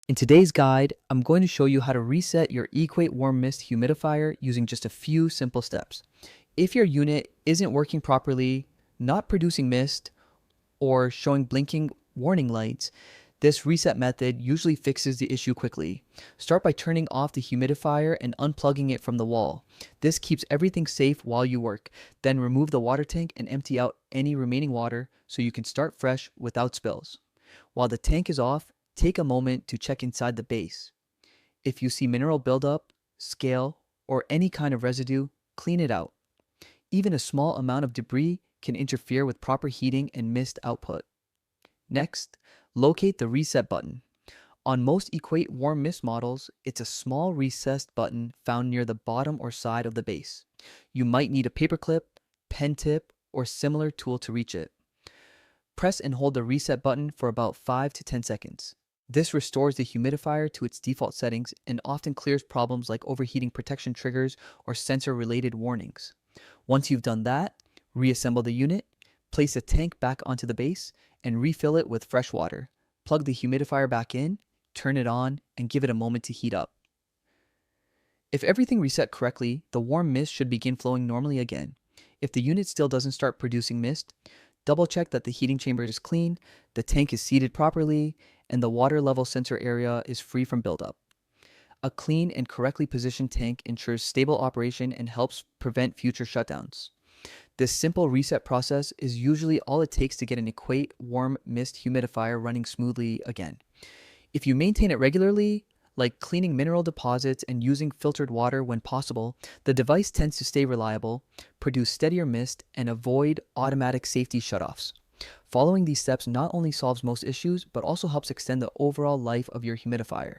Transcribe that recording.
In today's guide, I'm going to show you how to reset your Equate Warm Mist Humidifier using just a few simple steps. If your unit isn't working properly, not producing mist, or showing blinking warning lights, this reset method usually fixes the issue quickly. Start by turning off the humidifier and unplugging it from the wall. This keeps everything safe while you work. Then remove the water tank and empty out any remaining water so you can start fresh without spills. While the tank is off, take a moment to check inside the base. If you see mineral buildup, scale, or any kind of residue, clean it out. Even a small amount of debris can interfere with proper heating and mist output. Next, locate the reset button. On most Equate Warm Mist models, it's a small recessed button found near the bottom or side of the base. You might need a paperclip, pen tip, or similar tool to reach it. Press and hold the reset button for about 5 to 10 seconds. This restores the humidifier to its default settings and often clears problems like overheating protection triggers or sensor-related warnings. Once you've done that, reassemble the unit, place the tank back onto the base, and refill it with fresh water. Plug the humidifier back in, turn it on, and give it a moment to heat up. If everything reset correctly, the warm mist should begin flowing normally again. If the unit still doesn't start producing mist, double check that the heating chamber is clean, the tank is seated properly, and the water level sensor area is free from buildup. A clean and correctly positioned tank ensures stable operation and helps prevent future shutdowns. This simple reset process is usually all it takes to get an Equate Warm Mist Humidifier running smoothly again. If you maintain it regularly, like cleaning mineral deposits and using filtered water when possible, the device tends to stay reliable, produce steadier mist, and avoid automatic safety shutoffs. Following these steps not only solves most issues, but also helps extend the overall life of your humidifier.